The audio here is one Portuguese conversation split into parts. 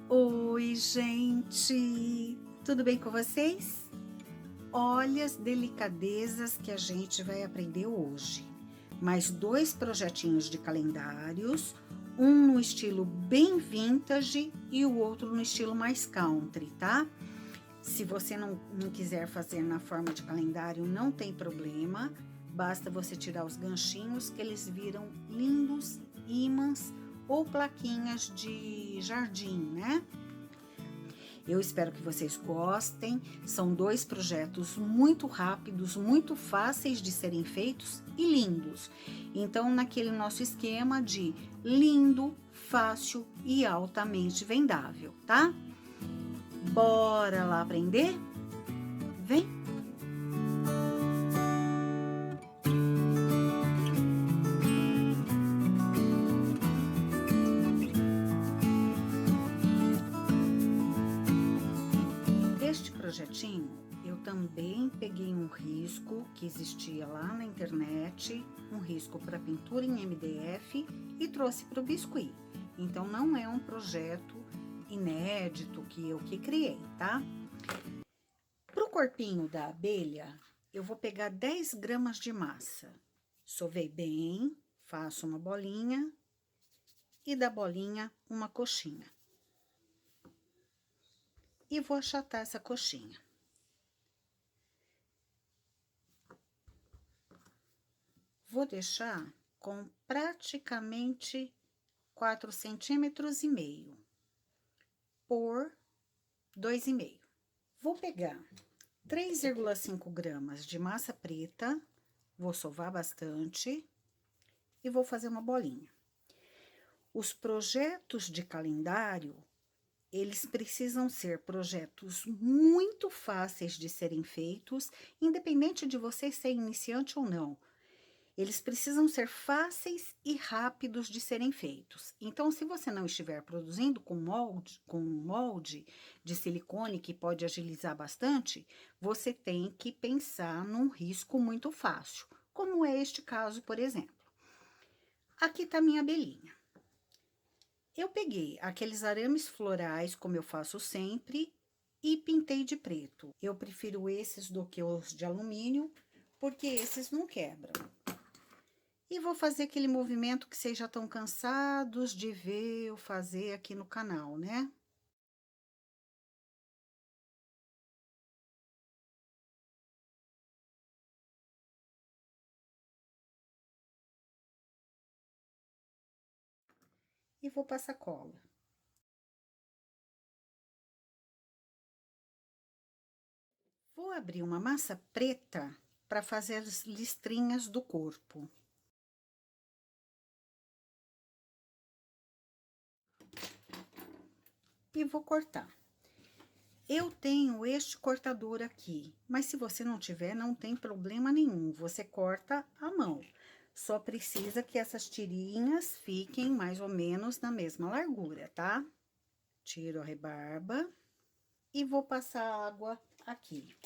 Oi, gente! Tudo bem com vocês? Olha as delicadezas que a gente vai aprender hoje. Mais dois projetinhos de calendários, um no estilo bem vintage e o outro no estilo mais country, tá? Se você não quiser fazer na forma de calendário, não tem problema. Basta você tirar os ganchinhos que eles viram lindos ímãs ou plaquinhas de jardim, né? Eu espero que vocês gostem. São dois projetos muito rápidos, muito fáceis de serem feitos e lindos. Então, naquele nosso esquema de lindo, fácil e altamente vendável, tá? Bora lá aprender? Vem! Este projetinho, eu também peguei um risco que existia lá na internet, um risco para pintura em MDF e trouxe para o biscuit. Então, não é um projeto inédito que eu que criei, tá? Para o corpinho da abelha, eu vou pegar 10 gramas de massa. Sovei bem, faço uma bolinha e da bolinha uma coxinha. E vou achatar essa coxinha. Vou deixar com praticamente 4,5 centímetros por 2,5. Vou pegar 3,5 gramas de massa preta, vou sovar bastante e vou fazer uma bolinha. Os projetos de calendário, eles precisam ser projetos muito fáceis de serem feitos, independente de você ser iniciante ou não. Eles precisam ser fáceis e rápidos de serem feitos. Então, se você não estiver produzindo com molde de silicone que pode agilizar bastante, você tem que pensar num risco muito fácil, como é este caso, por exemplo. Aqui está minha abelhinha. Eu peguei aqueles arames florais, como eu faço sempre, e pintei de preto. Eu prefiro esses do que os de alumínio, porque esses não quebram. E vou fazer aquele movimento que vocês já estão cansados de ver eu fazer aqui no canal, né? E vou passar cola. Vou abrir uma massa preta para fazer as listrinhas do corpo. E vou cortar. Eu tenho este cortador aqui, mas se você não tiver, não tem problema nenhum. Você corta à mão. Só precisa que essas tirinhas fiquem mais ou menos na mesma largura, tá? Tiro a rebarba e vou passar água aqui.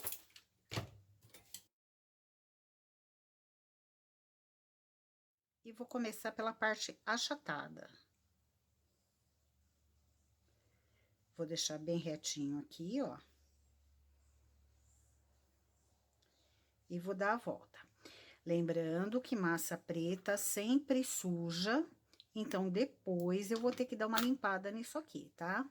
E vou começar pela parte achatada. Vou deixar bem retinho aqui, ó. E vou dar a volta. Lembrando que massa preta sempre suja, então depois eu vou ter que dar uma limpada nisso aqui, tá?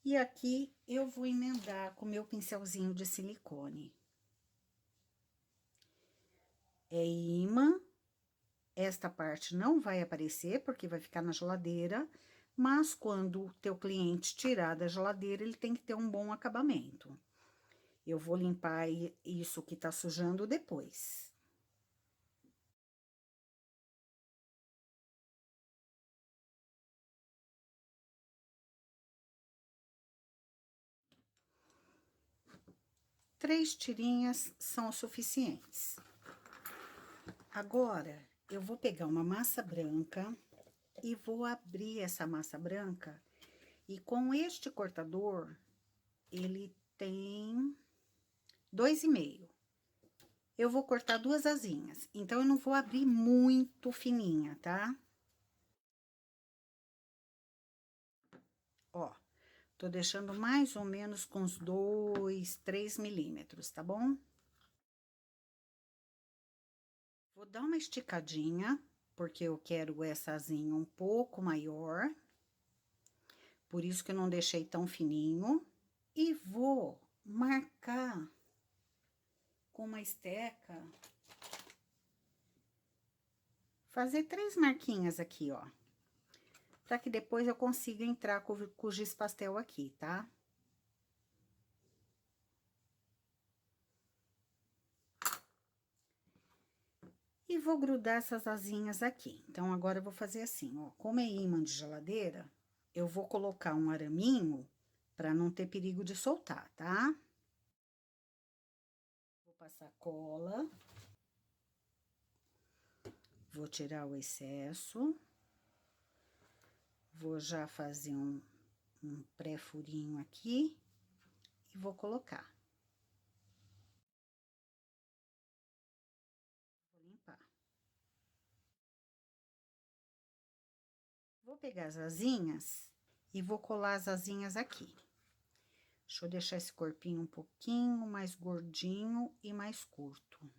E aqui eu vou emendar com meu pincelzinho de silicone. É imã. Esta parte não vai aparecer, porque vai ficar na geladeira, mas quando o teu cliente tirar da geladeira, ele tem que ter um bom acabamento. Eu vou limpar isso que tá sujando depois. Três tirinhas são suficientes. Agora, eu vou pegar uma massa branca e vou abrir essa massa branca. E com este cortador, ele tem 2,5. Eu vou cortar duas asinhas, então eu não vou abrir muito fininha, tá? Ó, tô deixando mais ou menos com uns 2, 3 milímetros, tá bom? Vou dar uma esticadinha, porque eu quero essa asinha um pouco maior. Por isso que eu não deixei tão fininho. E vou marcar com uma esteca. Fazer 3 marquinhas aqui, ó. Pra que depois eu consiga entrar com o giz pastel aqui, tá? E vou grudar essas asinhas aqui. Então, agora eu vou fazer assim, ó. Como é ímã de geladeira, eu vou colocar um araminho pra não ter perigo de soltar, tá? Vou passar cola. Vou tirar o excesso. Vou já fazer um pré-furinho aqui e vou colocar. Vou limpar. Vou pegar as asinhas e vou colar as asinhas aqui. Deixa eu deixar esse corpinho um pouquinho mais gordinho e mais curto.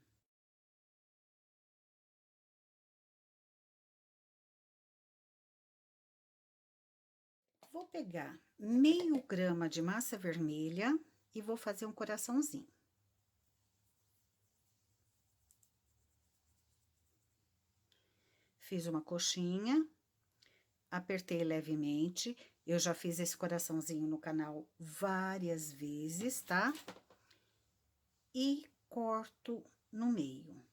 Vou pegar meio grama de massa vermelha e vou fazer um coraçãozinho. Fiz uma coxinha, apertei levemente. Eu já fiz esse coraçãozinho no canal várias vezes, tá? E corto no meio.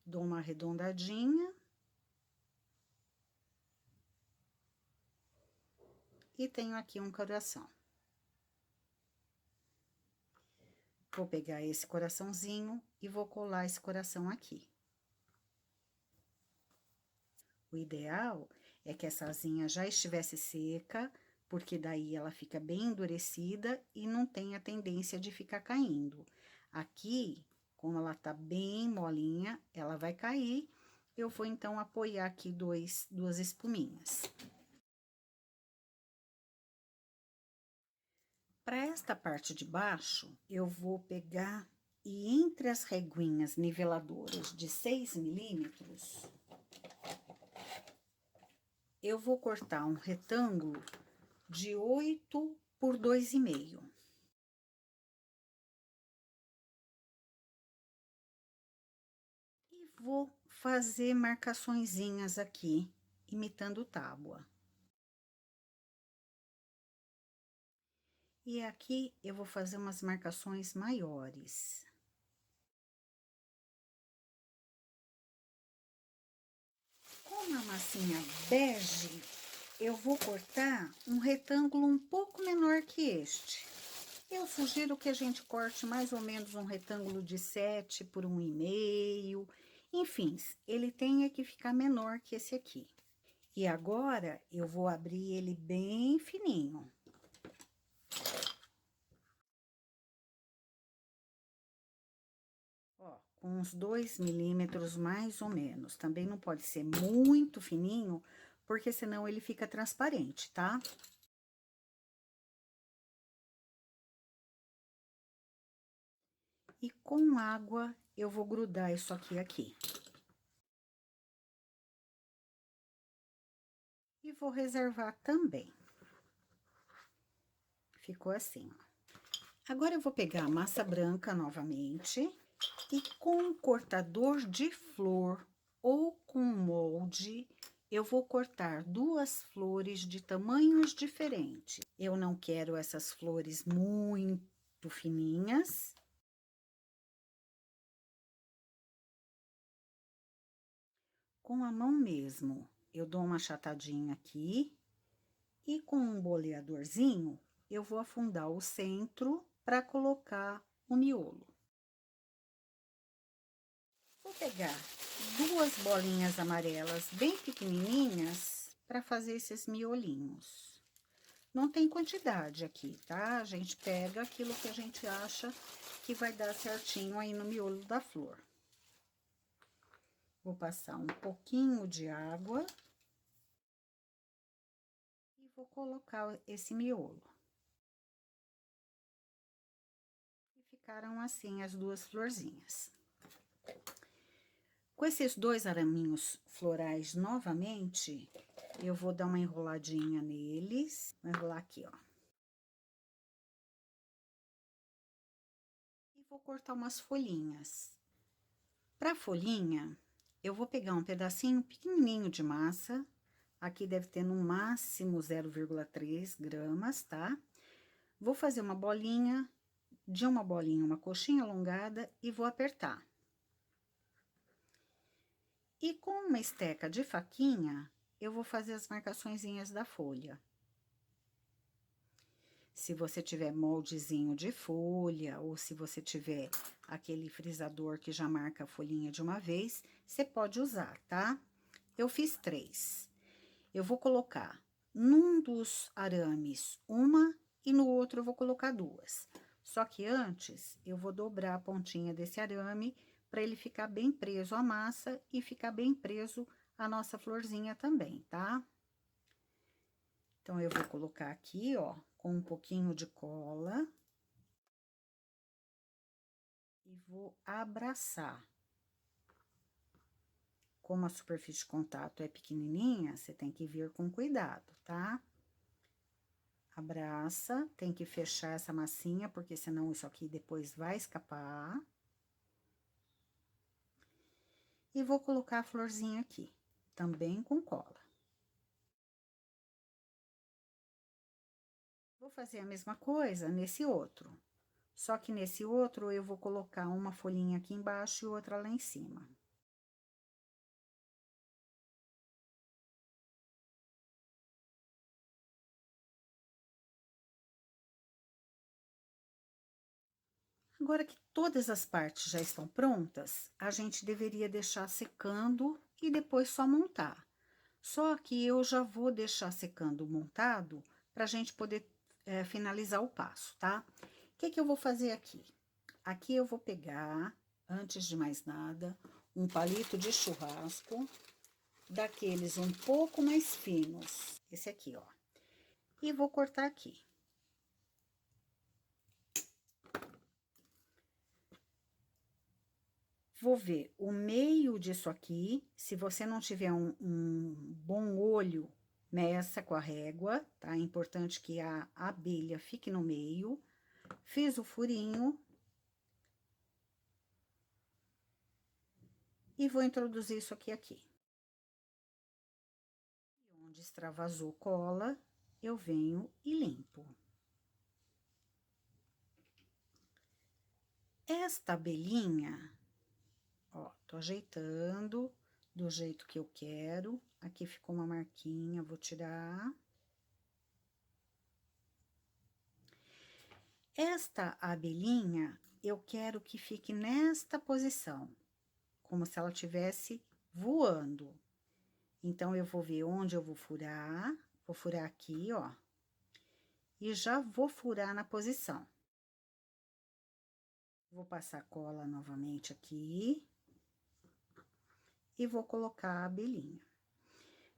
Dou uma arredondadinha. E tenho aqui um coração. Vou pegar esse coraçãozinho e vou colar esse coração aqui. O ideal é que essa asinha já estivesse seca, porque daí ela fica bem endurecida e não tem a tendência de ficar caindo. Aqui, como ela tá bem molinha, ela vai cair. Eu vou, então, apoiar aqui duas espuminhas. Para esta parte de baixo, eu vou pegar e entre as reguinhas niveladoras de 6 milímetros, eu vou cortar um retângulo de 8 por 2,5. E vou fazer marcaçõezinhas aqui, imitando tábua. E aqui eu vou fazer umas marcações maiores. Com uma massinha bege, eu vou cortar um retângulo um pouco menor que este. Eu sugiro que a gente corte mais ou menos um retângulo de 7 por 1,5. Enfim, ele tem que ficar menor que esse aqui. E agora, eu vou abrir ele bem fininho. Ó, com uns 2 milímetros mais ou menos. Também não pode ser muito fininho, porque senão ele fica transparente, tá? E com água, eu vou grudar isso aqui. E vou reservar também. Ficou assim, ó. Agora, eu vou pegar a massa branca novamente e com um cortador de flor ou com molde, eu vou cortar 2 flores de tamanhos diferentes. Eu não quero essas flores muito fininhas. Com a mão mesmo, eu dou uma achatadinha aqui e com um boleadorzinho, eu vou afundar o centro para colocar o miolo. Vou pegar 2 bolinhas amarelas bem pequenininhas para fazer esses miolinhos. Não tem quantidade aqui, tá? A gente pega aquilo que a gente acha que vai dar certinho aí no miolo da flor. Vou passar um pouquinho de água. Vou colocar esse miolo. E ficaram assim as duas florzinhas. Com esses dois araminhos florais novamente, eu vou dar uma enroladinha neles. Vou enrolar aqui, ó. E vou cortar umas folhinhas. Para folhinha, eu vou pegar um pedacinho pequenininho de massa. Aqui deve ter no máximo 0,3 gramas, tá? Vou fazer uma bolinha, de uma bolinha, uma coxinha alongada e vou apertar. E com uma esteca de faquinha, eu vou fazer as marcaçõezinhas da folha. Se você tiver moldezinho de folha, ou se você tiver aquele frisador que já marca a folhinha de uma vez, você pode usar, tá? Eu fiz 3. Eu vou colocar num dos arames uma e no outro eu vou colocar 2. Só que antes, eu vou dobrar a pontinha desse arame para ele ficar bem preso à massa e ficar bem preso a nossa florzinha também, tá? Então, eu vou colocar aqui, ó, com um pouquinho de cola. E vou abraçar. Como a superfície de contato é pequenininha, você tem que vir com cuidado, tá? Abraça, tem que fechar essa massinha, porque senão isso aqui depois vai escapar. E vou colocar a florzinha aqui, também com cola. Vou fazer a mesma coisa nesse outro. Só que nesse outro, eu vou colocar uma folhinha aqui embaixo e outra lá em cima. Agora que todas as partes já estão prontas, a gente deveria deixar secando e depois só montar. Só que eu já vou deixar secando montado para a gente poder finalizar o passo, tá? O que que eu vou fazer aqui? Aqui eu vou pegar, antes de mais nada, um palito de churrasco, daqueles um pouco mais finos. Esse aqui, ó. E vou cortar aqui. Vou ver o meio disso aqui. Se você não tiver um bom olho, meça com a régua, tá? É importante que a abelha fique no meio. Fiz o furinho. E vou introduzir isso aqui. E onde extravasou cola, eu venho e limpo. Esta abelhinha, ó, tô ajeitando do jeito que eu quero. Aqui ficou uma marquinha, vou tirar. Esta abelhinha, eu quero que fique nesta posição, como se ela estivesse voando. Então, eu vou ver onde eu vou furar aqui, ó, e já vou furar na posição. Vou passar cola novamente aqui. E vou colocar a abelhinha.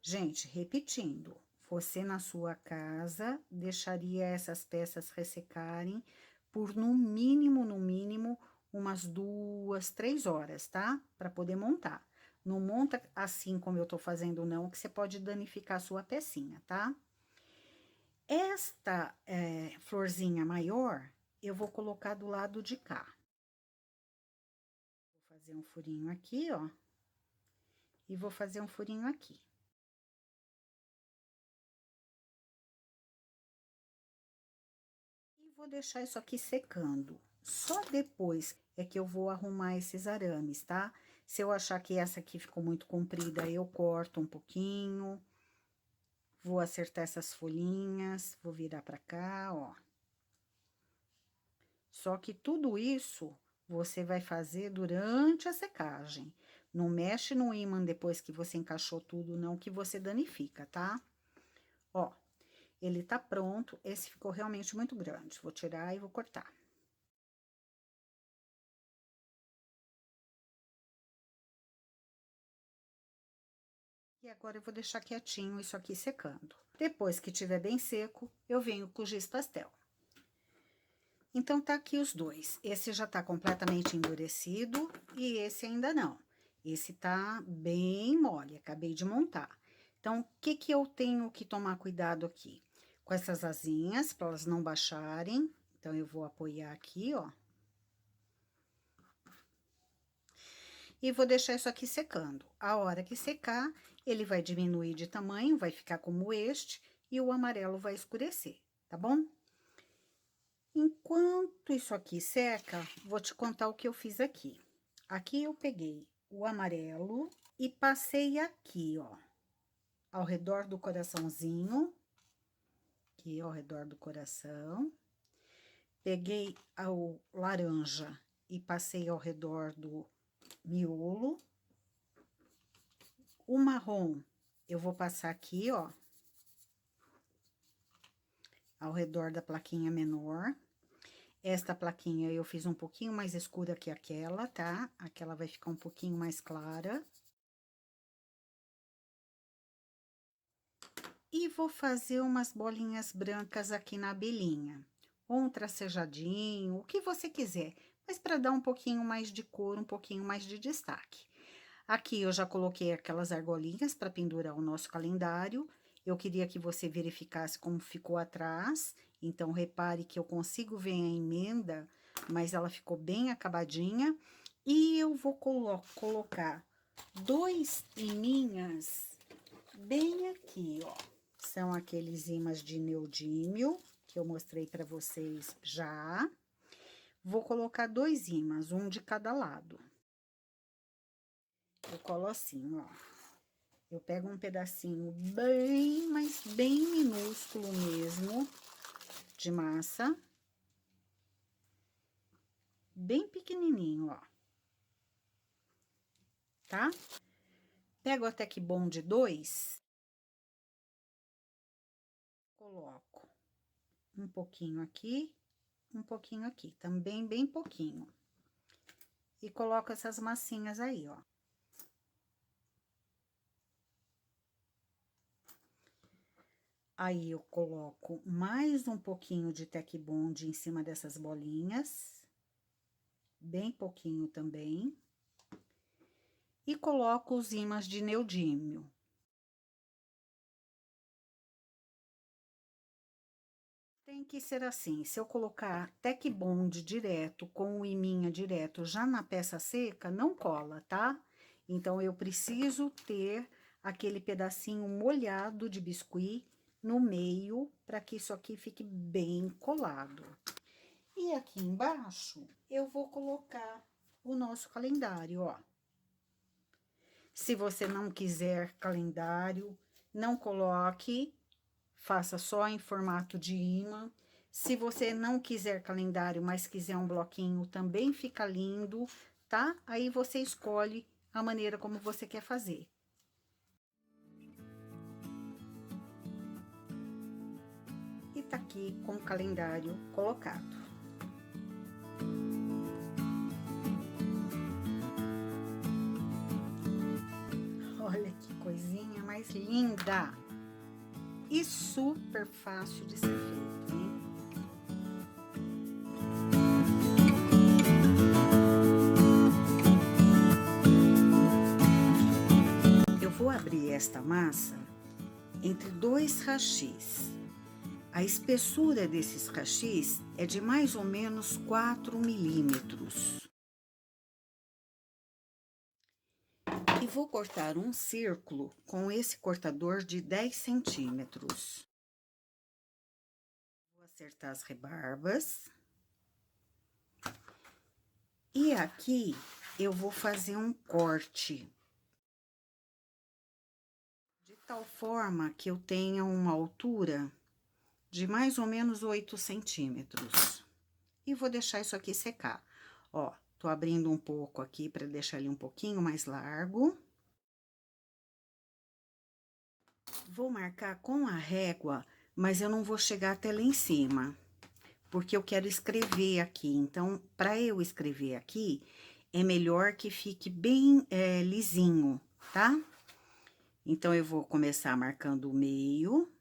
Gente, repetindo, você na sua casa deixaria essas peças ressecarem por no mínimo, umas 2, 3 horas, tá? Para poder montar. Não monta assim como eu tô fazendo, não, que você pode danificar a sua pecinha, tá? Esta florzinha maior, eu vou colocar do lado de cá. Vou fazer um furinho aqui, ó. E vou fazer um furinho aqui. E vou deixar isso aqui secando. Só depois é que eu vou arrumar esses arames, tá? Se eu achar que essa aqui ficou muito comprida, eu corto um pouquinho. Vou acertar essas folhinhas, vou virar pra cá, ó. Só que tudo isso você vai fazer durante a secagem. Não mexe no ímã depois que você encaixou tudo, não, que você danifica, tá? Ó, ele tá pronto. Esse ficou realmente muito grande. Vou tirar e vou cortar. E Agora eu vou deixar quietinho isso aqui secando. Depois que tiver bem seco, eu venho com o giz pastel. Então, tá aqui os dois. Esse já tá completamente endurecido e esse ainda não. Esse tá bem mole, acabei de montar. Então, o que que eu tenho que tomar cuidado aqui? Com essas asinhas, para elas não baixarem. Então, eu vou apoiar aqui, ó. E vou deixar isso aqui secando. A hora que secar, ele vai diminuir de tamanho, vai ficar como este, e o amarelo vai escurecer, tá bom? Enquanto isso aqui seca, vou te contar o que eu fiz aqui. Aqui eu peguei o amarelo e passei aqui, ó, ao redor do coraçãozinho, aqui ao redor do coração. Peguei o laranja e passei ao redor do miolo. O marrom eu vou passar aqui, ó, ao redor da plaquinha menor. Esta plaquinha eu fiz um pouquinho mais escura que aquela, tá? Aquela vai ficar um pouquinho mais clara. E vou fazer umas bolinhas brancas aqui na abelhinha. Ou um tracejadinho, o que você quiser. Mas para dar um pouquinho mais de cor, um pouquinho mais de destaque. Aqui eu já coloquei aquelas argolinhas para pendurar o nosso calendário. Eu queria que você verificasse como ficou atrás. Então, repare que eu consigo ver a emenda, mas ela ficou bem acabadinha. E eu vou colocar 2 iminhas bem aqui, ó. São aqueles imãs de neodímio, que eu mostrei para vocês já. Vou colocar 2 imãs, um de cada lado. Eu colo assim, ó. Eu pego um pedacinho bem, mas bem minúsculo mesmo, de massa. Bem pequenininho, ó. Tá? Pego a Tec Bond 2. Coloco um pouquinho aqui, um pouquinho aqui. Também bem pouquinho. E coloco essas massinhas aí, ó. Aí, eu coloco mais um pouquinho de Tec Bond em cima dessas bolinhas. Bem pouquinho também. E coloco os ímãs de neodímio. Tem que ser assim, se eu colocar Tec Bond direto com o iminha direto já na peça seca, não cola, tá? Então, eu preciso ter aquele pedacinho molhado de biscuit no meio, para que isso aqui fique bem colado. E aqui embaixo, eu vou colocar o nosso calendário, ó. Se você não quiser calendário, não coloque, faça só em formato de imã. Se você não quiser calendário, mas quiser um bloquinho, também fica lindo, tá? Aí você escolhe a maneira como você quer fazer. E tá aqui com o calendário colocado. Olha que coisinha mais linda! E super fácil de ser feito, hein? Eu vou abrir esta massa entre 2 hachis. A espessura desses hachis é de mais ou menos 4 milímetros. E vou cortar um círculo com esse cortador de 10 centímetros. Vou acertar as rebarbas. E aqui eu vou fazer um corte. De tal forma que eu tenha uma altura de mais ou menos 8 centímetros. E vou deixar isso aqui secar. Ó, tô abrindo um pouco aqui para deixar ele um pouquinho mais largo. Vou marcar com a régua, mas eu não vou chegar até lá em cima, porque eu quero escrever aqui. Então, para eu escrever aqui, é melhor que fique bem lisinho, tá? Então, eu vou começar marcando o meio.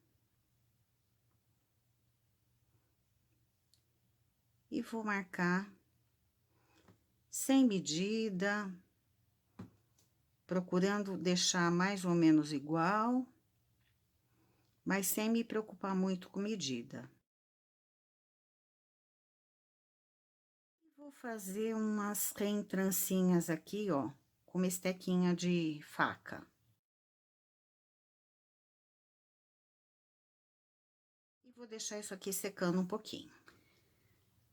E vou marcar sem medida, procurando deixar mais ou menos igual, mas sem me preocupar muito com medida. Vou fazer umas reentrancinhas aqui, ó, com uma estequinha de faca. E vou deixar isso aqui secando um pouquinho.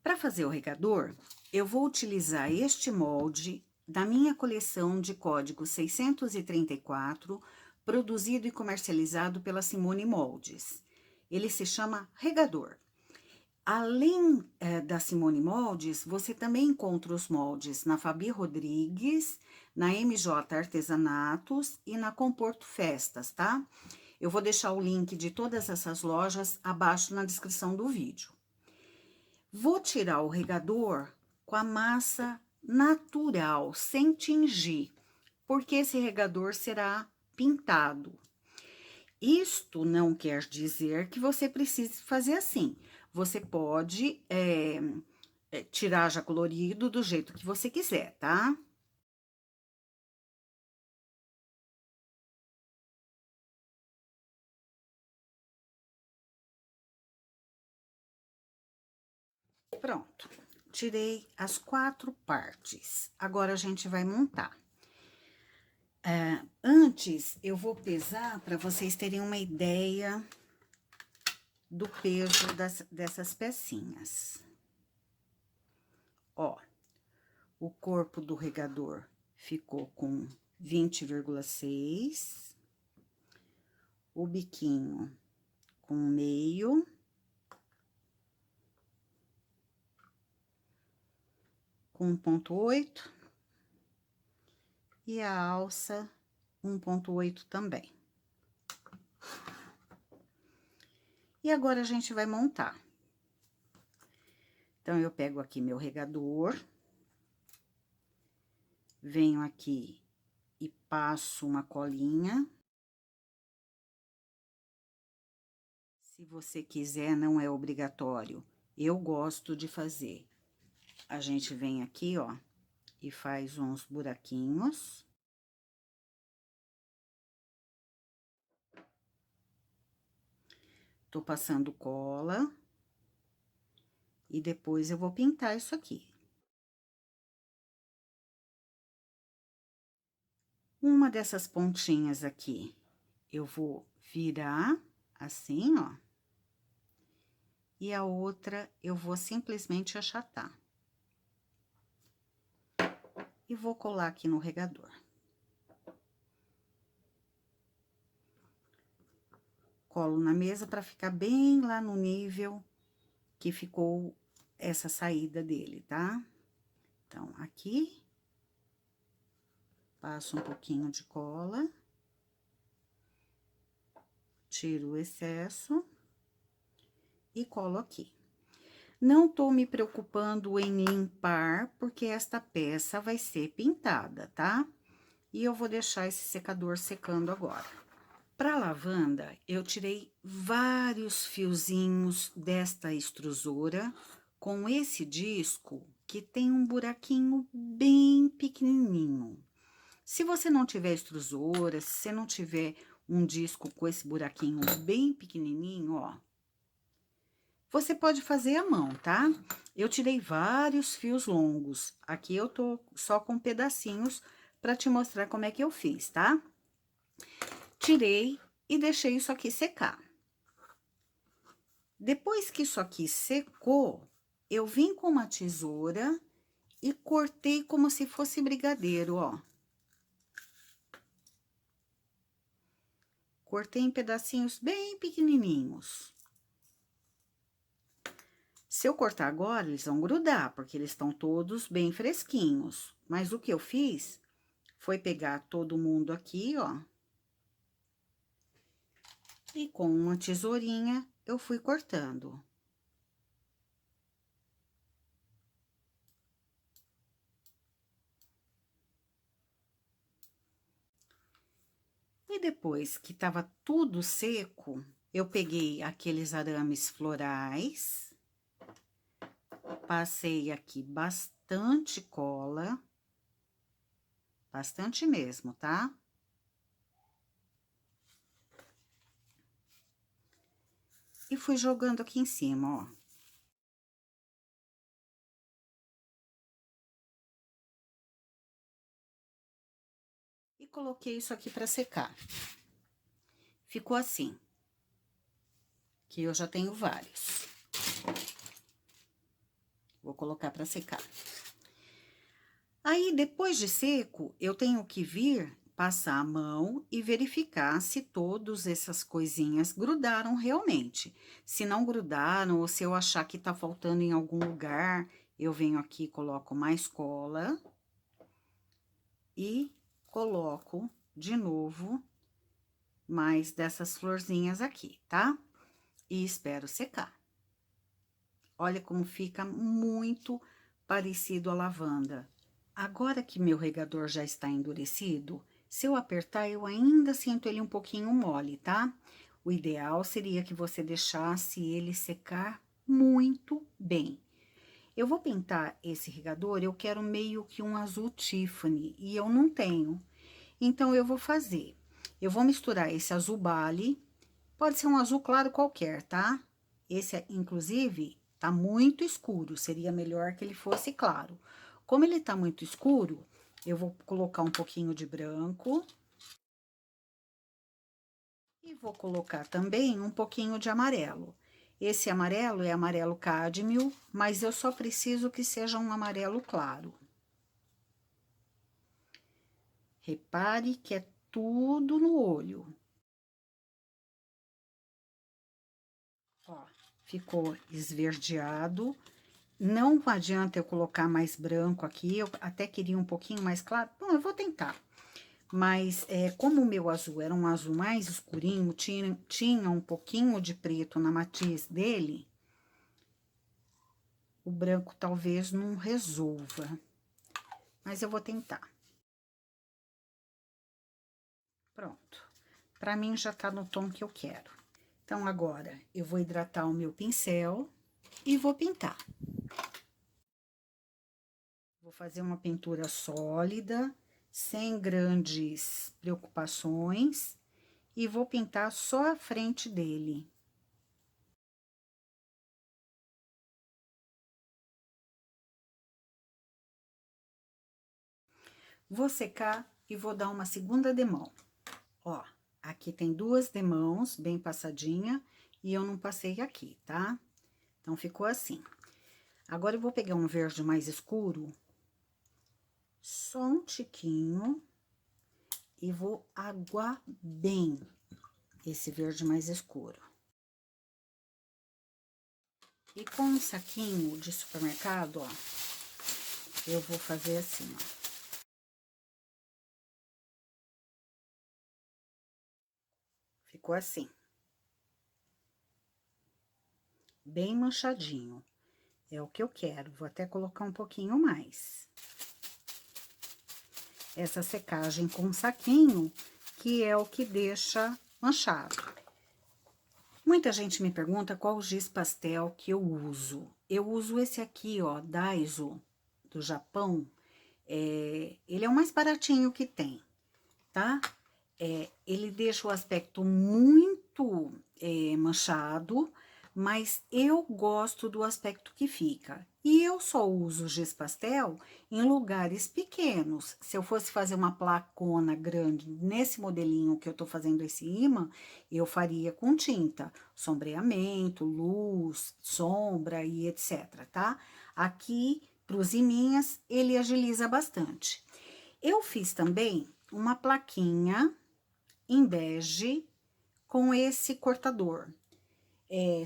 Para fazer o regador, eu vou utilizar este molde da minha coleção de código 634, produzido e comercializado pela Simone Moldes. Ele se chama regador. Além da Simone Moldes, você também encontra os moldes na Fabi Rodrigues, na MJ Artesanatos e na Comporto Festas, tá? Eu vou deixar o link de todas essas lojas abaixo na descrição do vídeo. Vou tirar o regador com a massa natural, sem tingir, porque esse regador será pintado. Isto não quer dizer que você precise fazer assim. Você pode tirar já colorido do jeito que você quiser, tá? Pronto, tirei as 4 partes. Agora, a gente vai montar. Antes, eu vou pesar para vocês terem uma ideia do peso dessas pecinhas. Ó, o corpo do regador ficou com 20,6, o biquinho com meio, com 1,8 e a alça 1,8 também. E agora a gente vai montar. Então, eu pego aqui meu regador, venho aqui e passo uma colinha. Se você quiser, não é obrigatório. Eu gosto de fazer. A gente vem aqui, ó, e faz uns buraquinhos. Tô passando cola. E depois eu vou pintar isso aqui. Uma dessas pontinhas aqui, eu vou virar assim, ó. E a outra, eu vou simplesmente achatar. E vou colar aqui no regador. Colo na mesa para ficar bem lá no nível que ficou essa saída dele, tá? Então, aqui, passo um pouquinho de cola, tiro o excesso e colo aqui. Não tô me preocupando em limpar, porque esta peça vai ser pintada, tá? E eu vou deixar esse secador secando agora. Para lavanda, eu tirei vários fiozinhos desta extrusora com esse disco que tem um buraquinho bem pequenininho. Se você não tiver extrusora, se você não tiver um disco com esse buraquinho bem pequenininho, ó, você pode fazer à mão, tá? Eu tirei vários fios longos. Aqui eu tô só com pedacinhos para te mostrar como é que eu fiz, tá? Tirei e deixei isso aqui secar. Depois que isso aqui secou, eu vim com uma tesoura e cortei como se fosse brigadeiro, ó. Cortei em pedacinhos bem pequenininhos. Se eu cortar agora, eles vão grudar, porque eles estão todos bem fresquinhos. Mas o que eu fiz foi pegar todo mundo aqui, ó. E com uma tesourinha, eu fui cortando. Aí, depois que tava tudo seco, eu peguei aqueles arames florais, passei aqui bastante cola, bastante mesmo, tá? E fui jogando aqui em cima, ó. E coloquei isso aqui para secar. Ficou assim, que eu já tenho vários. Vou colocar para secar. Aí, depois de seco, eu tenho que vir passar a mão e verificar se todas essas coisinhas grudaram realmente. Se não grudaram, ou se eu achar que tá faltando em algum lugar, eu venho aqui e coloco mais cola. E coloco de novo mais dessas florzinhas aqui, tá? E espero secar. Olha como fica muito parecido a lavanda. Agora que meu regador já está endurecido, se eu apertar, eu ainda sinto ele um pouquinho mole, tá? O ideal seria que você deixasse ele secar muito bem. Eu vou pintar esse regador, eu quero meio que um azul Tiffany, e eu não tenho. Então, eu vou fazer. Eu vou misturar esse azul bale, pode ser um azul claro qualquer, tá? Esse, inclusive, tá muito escuro, seria melhor que ele fosse claro. Como ele tá muito escuro, eu vou colocar um pouquinho de branco. E vou colocar também um pouquinho de amarelo. Esse amarelo é amarelo cádmio, mas eu só preciso que seja um amarelo claro. Repare que é tudo no olho. Ó, ficou esverdeado. Não adianta eu colocar mais branco aqui, eu até queria um pouquinho mais claro. Bom, eu vou tentar. Mas, como o meu azul era um azul mais escurinho, tinha um pouquinho de preto na matiz dele, o branco talvez não resolva. Mas eu vou tentar. Pronto. Pra mim já tá no tom que eu quero. Então, agora, eu vou hidratar o meu pincel e vou pintar. Vou fazer uma pintura sólida, sem grandes preocupações, e vou pintar só a frente dele. Vou secar e vou dar uma segunda demão. Ó, aqui tem duas demãos bem passadinha, e eu não passei aqui, tá? Então, ficou assim. Agora, eu vou pegar um verde mais escuro, só um tiquinho, e vou aguar bem esse verde mais escuro. E com um saquinho de supermercado, ó, eu vou fazer assim, ó. Ficou assim. Bem manchadinho. É o que eu quero. Vou até colocar um pouquinho mais. Essa secagem com saquinho, que é o que deixa manchado. Muita gente me pergunta qual giz pastel que eu uso. Eu uso esse aqui, ó, Daiso, do Japão. Ele é o mais baratinho que tem, tá? Ele deixa o aspecto muito manchado, mas eu gosto do aspecto que fica. E eu só uso giz pastel em lugares pequenos. Se eu fosse fazer uma placona grande nesse modelinho que eu tô fazendo esse imã, eu faria com tinta, sombreamento, luz, sombra e etc, tá? Aqui, pros iminhas, ele agiliza bastante. Eu fiz também uma plaquinha em bege com esse cortador.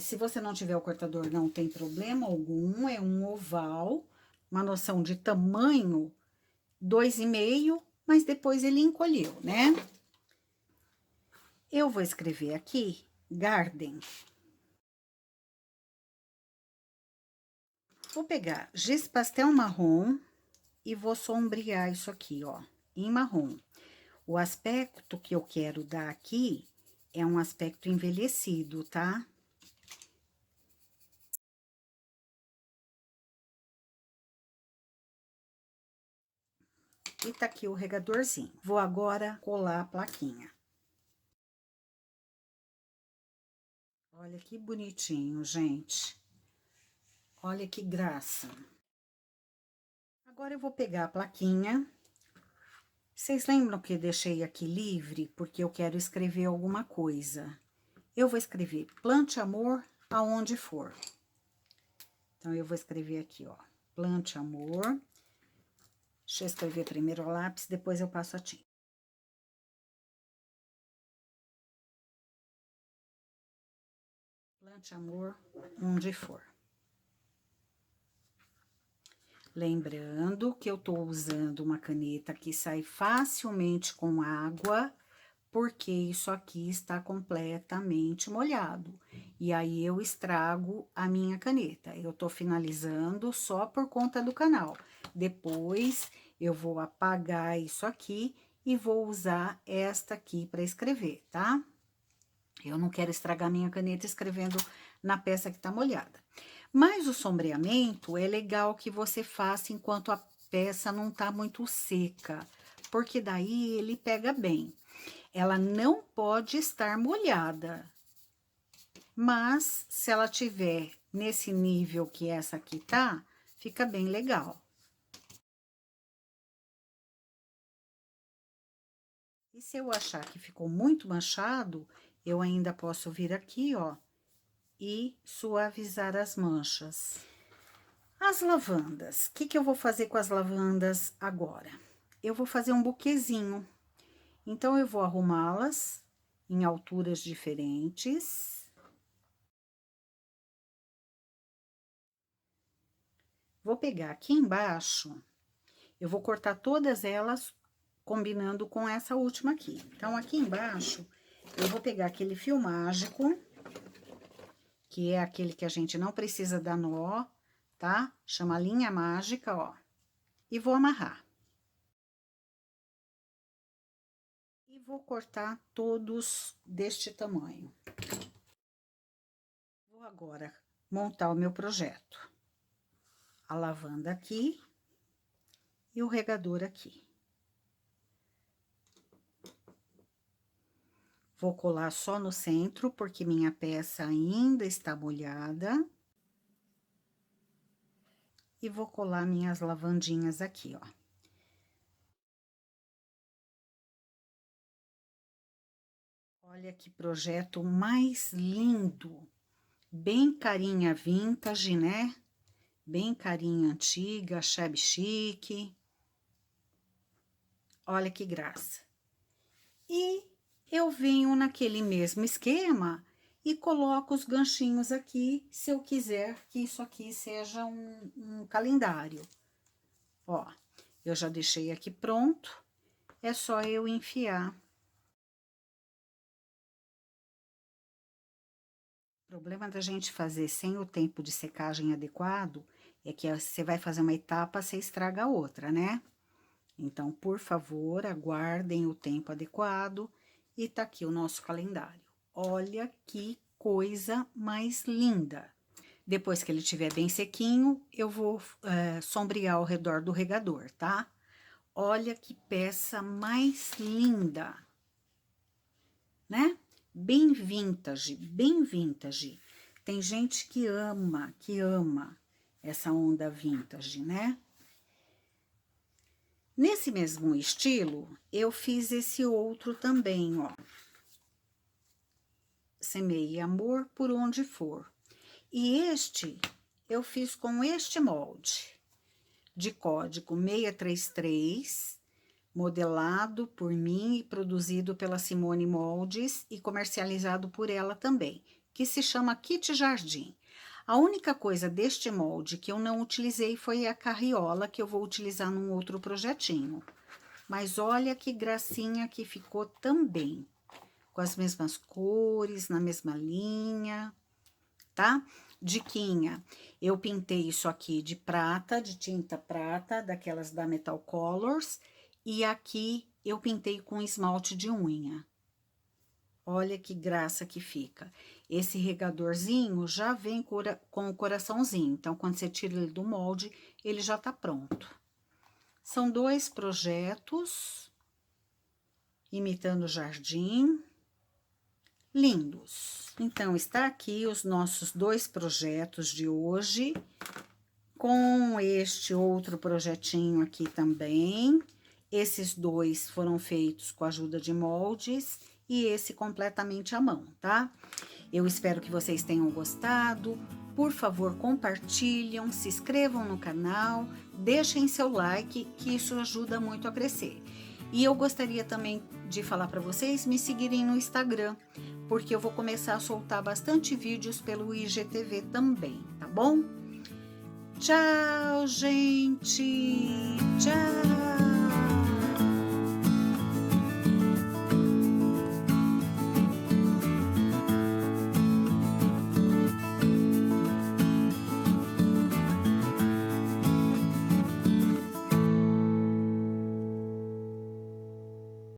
Se você não tiver o cortador, não tem problema algum, é um oval, uma noção de tamanho, 2,5, mas depois ele encolheu, né? Eu vou escrever aqui, Garden. Vou pegar giz pastel marrom e vou sombrear isso aqui, ó, em marrom. O aspecto que eu quero dar aqui é um aspecto envelhecido, tá? E tá aqui o regadorzinho. Vou agora colar a plaquinha. Olha que bonitinho, gente. Olha que graça. Agora eu vou pegar a plaquinha. Vocês lembram que eu deixei aqui livre? Porque eu quero escrever alguma coisa. Eu vou escrever plante amor aonde for. Então, eu vou escrever aqui, ó. Plante amor. Deixa eu escrever primeiro o lápis, depois eu passo a tinta. Plante amor onde for. Lembrando que eu tô usando uma caneta que sai facilmente com água, porque isso aqui está completamente molhado. E aí, eu estrago a minha caneta. Eu tô finalizando só por conta do canal. Depois, eu vou apagar isso aqui e vou usar esta aqui para escrever, tá? Eu não quero estragar minha caneta escrevendo na peça que tá molhada. Mas o sombreamento é legal que você faça enquanto a peça não tá muito seca, porque daí ele pega bem. Ela não pode estar molhada, mas se ela tiver nesse nível que essa aqui tá, fica bem legal. E se eu achar que ficou muito manchado, eu ainda posso vir aqui, ó, e suavizar as manchas. As lavandas, o que que eu vou fazer com as lavandas agora? Eu vou fazer um buquezinho. Então, eu vou arrumá-las em alturas diferentes. Vou pegar aqui embaixo, eu vou cortar todas elas combinando com essa última aqui. Então, aqui embaixo, eu vou pegar aquele fio mágico, que é aquele que a gente não precisa dar nó, tá? Chama linha mágica, ó. E vou amarrar. E vou cortar todos deste tamanho. Vou agora montar o meu projeto. A lavanda aqui e o regador aqui. Vou colar só no centro, porque minha peça ainda está molhada. E vou colar minhas lavandinhas aqui, ó. Olha que projeto mais lindo! Bem carinha vintage, né? Bem carinha antiga, shabby chique. Olha que graça. E eu venho naquele mesmo esquema e coloco os ganchinhos aqui, se eu quiser que isso aqui seja um calendário. Ó, eu já deixei aqui pronto, é só eu enfiar. O problema da gente fazer sem o tempo de secagem adequado é que você vai fazer uma etapa, você estraga a outra, né? Então, por favor, aguardem o tempo adequado e tá aqui o nosso calendário. Olha que coisa mais linda! Depois que ele estiver bem sequinho, eu vou sombrear ao redor do regador, tá? Olha que peça mais linda, né? Bem vintage, bem vintage. Tem gente que ama essa onda vintage, né? Nesse mesmo estilo, eu fiz esse outro também, ó. Semeie amor por onde for. E este, eu fiz com este molde, de código 633, modelado por mim e produzido pela Simone Moldes e comercializado por ela também, que se chama Kit Jardim. A única coisa deste molde que eu não utilizei foi a carriola, que eu vou utilizar num outro projetinho. Mas olha que gracinha que ficou também, com as mesmas cores, na mesma linha, tá? Diquinha, eu pintei isso aqui de prata, de tinta prata, daquelas da Metal Colors, e aqui eu pintei com esmalte de unha. Olha que graça que fica. Esse regadorzinho já vem com o coraçãozinho. Então, quando você tira ele do molde, ele já tá pronto. São 2 projetos, imitando o jardim, lindos. Então, está aqui os nossos 2 projetos de hoje, com este outro projetinho aqui também. Esses 2 foram feitos com a ajuda de moldes e esse completamente à mão, tá? Eu espero que vocês tenham gostado. Por favor, compartilhem, se inscrevam no canal, deixem seu like, que isso ajuda muito a crescer. E eu gostaria também de falar para vocês me seguirem no Instagram, porque eu vou começar a soltar bastante vídeos pelo IGTV também, tá bom? Tchau, gente! Tchau!